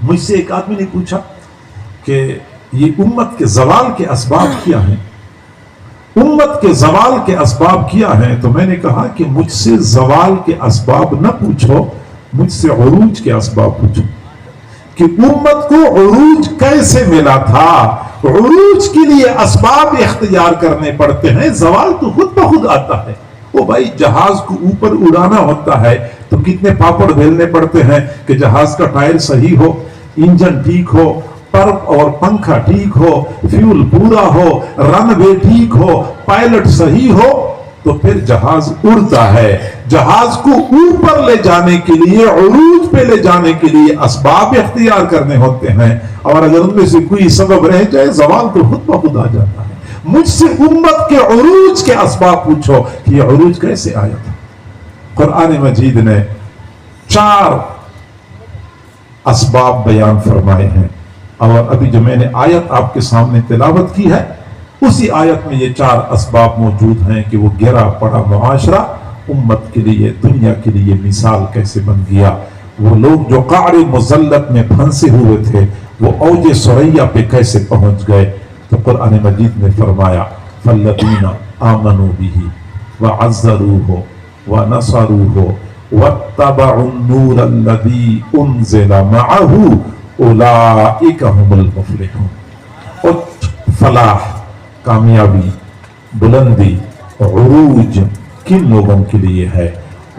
مجھ سے ایک آدمی نے پوچھا کہ یہ امت کے زوال کے اسباب کیا ہیں، امت کے زوال کے اسباب کیا ہیں؟ تو میں نے کہا کہ مجھ سے زوال کے اسباب نہ پوچھو، مجھ سے عروج کے اسباب پوچھو کہ امت کو عروج کیسے ملا تھا۔ عروج کے لیے اسباب اختیار کرنے پڑتے ہیں، زوال تو خود بخود آتا ہے۔ وہ بھائی جہاز کو اوپر اڑانا ہوتا ہے تو کتنے پاپڑ بیلنے پڑتے ہیں کہ جہاز کا ٹائر صحیح ہو، انجن ٹھیک ہو، پرب اور پنکھا ٹھیک ہو، فیول پورا ہو، رن وے ٹھیک ہو، پائلٹ صحیح ہو تو پھر جہاز اڑتا ہے۔ جہاز کو اوپر لے جانے کے لیے، عروج پہ لے جانے کے لیے اسباب اختیار کرنے ہوتے ہیں، اور اگر ان میں سے کوئی سبب رہ جائے زوال تو خود بخود آ جاتا ہے۔ مجھ سے امت کے عروج کے اسباب پوچھو کہ یہ عروج کیسے آیا تھا۔ قرآن مجید نے 4 اسباب بیان فرمائے ہیں، اور ابھی جو میں نے آیت آپ کے سامنے تلاوت کی ہے اسی آیت میں یہ 4 اسباب موجود ہیں کہ وہ گرا پڑا معاشرہ امت کے لیے، دنیا کے لیے مثال کیسے بن گیا۔ وہ لوگ جو قعر مذلت میں پھنسے ہوئے تھے وہ اوج ثریا پہ کیسے پہنچ گئے۔ تو قرآن مجید نے فرمایا فَالَّذِينَ آمَنُوا بِهِ وَعَزَّرُوهُ وَنَصَرُوهُ وَاتَّبَعُوا النُّورَ الَّذِي أُنزِلَ مَعَهُ أُولَٰئِكَ هُمُ الْمُفْلِحُونَ۔ اور فلاح، کامیابی، بلندی، عروج کن لوگوں کے لیے ہے؟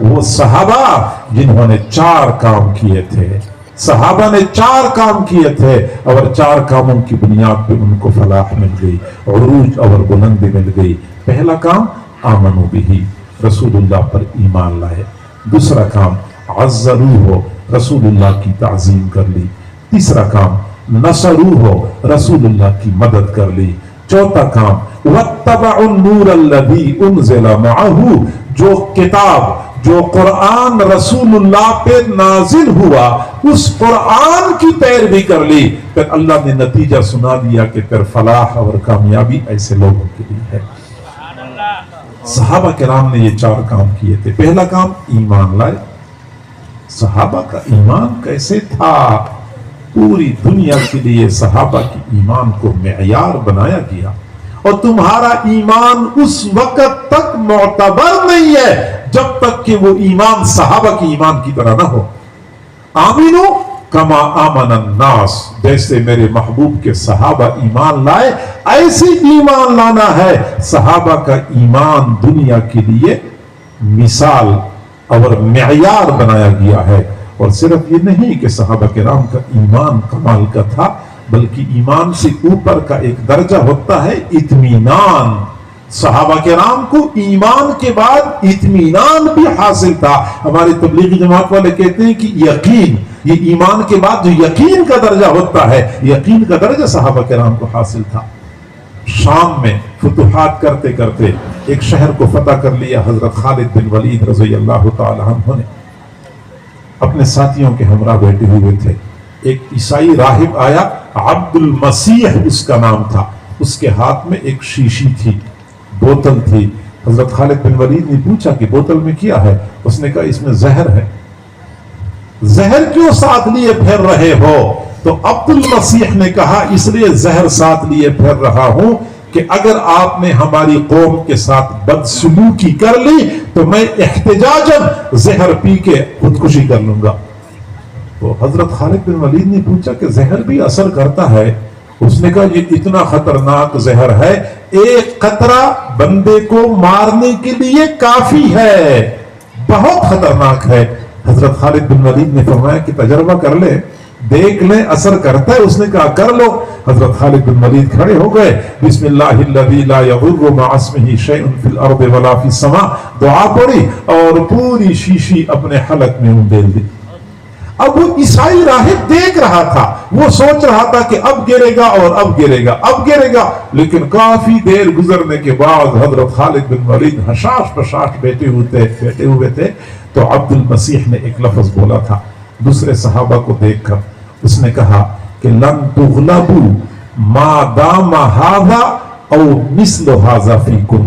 وہ صحابہ جنہوں نے 4 کام کیے تھے۔ صحابہ نے 4 کام کیے تھے اور 4 کاموں کی بنیاد پہ ان کو فلاح مل گئی، عروج اور بلندی مل گئی۔ پہلا کام آمنوا بہ، رسول اللہ پر ایمان لائے۔ دوسرا کام عزروہ، رسول اللہ کی تعظیم کر لی۔ تیسرا کام نصروہ، رسول اللہ کی مدد کر لی۔ چوتھا کام واتبعوا النور الذی انزل معہ، جو کتاب، جو قرآن رسول اللہ پہ نازل ہوا اس قرآن کی پیروی کر لی۔ پھر اللہ نے نتیجہ سنا دیا کہ پھر فلاح اور کامیابی ایسے لوگوں کے لیے ہے۔ صحابہ کرام نے یہ 4 کام کیے تھے۔ پہلا کام ایمان لائے۔ صحابہ کا ایمان کیسے تھا؟ پوری دنیا کے لیے صحابہ کی ایمان کو معیار بنایا گیا، اور تمہارا ایمان اس وقت تک معتبر نہیں ہے جب تک کہ وہ ایمان صحابہ کی ایمان کی طرح نہ ہو۔ آمینو کما آمن الناس، جیسے میرے محبوب کے صحابہ ایمان لائے ایسے ایمان لانا ہے۔ صحابہ کا ایمان دنیا کے لیے مثال اور معیار بنایا گیا ہے۔ اور صرف یہ نہیں کہ صحابہ کرام کا ایمان کمال کا تھا، بلکہ ایمان سے اوپر کا ایک درجہ ہوتا ہے اطمینان۔ صحابہ کرام کو ایمان کے بعد اطمینان بھی حاصل تھا۔ ہماری تبلیغی جماعت والے کہتے ہیں کہ یقین، یہ ایمان کے بعد جو یقین کا درجہ ہوتا ہے، یقین کا درجہ صحابہ کرام کو حاصل تھا۔ شام میں فتوحات کرتے کرتے ایک شہر کو فتح کر لیا حضرت خالد بن ولید رضی اللہ تعالی عنہ نے۔ اپنے ساتھیوں کے ہمراہ بیٹھے ہوئے تھے۔ ایک عیسائی راہب آیا، عبد المسیح اس کا نام تھا۔ اس کے ہاتھ میں ایک شیشی تھی، بوتل تھی۔ حضرت خالد بن ولید نے پوچھا کہ بوتل میں کیا ہے؟ اس نے کہا اس میں زہر ہے۔ زہر کیوں ساتھ لیے پھر رہے ہو؟ تو عبد المسیح نے کہا اس لیے زہر ساتھ لیے پھر رہا ہوں کہ اگر آپ نے ہماری قوم کے ساتھ بدسلوکی کر لی تو میں احتجاجاً زہر پی کے خودکشی کر لوں گا۔ تو حضرت خالد بن ولید نے پوچھا کہ زہر بھی اثر کرتا ہے؟ اس نے کہا یہ اتنا خطرناک زہر ہے، ایک قطرہ بندے کو مارنے کے لیے کافی ہے، بہت خطرناک ہے۔ حضرت خالد بن ولید نے فرمایا کہ تجربہ کر لے، دیکھ لیں اثر کرتا ہے۔ اس نے کہا کر لو۔ حضرت خالد بن ولید کھڑے ہو گئے، بسم اللہ الذی لا یضر مع اسمہ شیء فی الارض ولا فی السماء، دعا پڑھی اور پوری شیشی اپنے حلق میں ڈال دی۔ اب وہ عیسائی راہب دیکھ رہا تھا، وہ سوچ رہا تھا کہ اب گرے گا اور اب گرے گا، اب گرے گا، لیکن کافی دیر گزرنے کے بعد حضرت خالد بن ولید حشاش پشاش بیٹھے ہوئے تھے تو عبد المسیح نے ایک لفظ بولا تھا۔ دوسرے صحابہ کو دیکھ کر اس نے کہا کہ لن تغلبوا ما دام هذا او مثل هذا فیکم،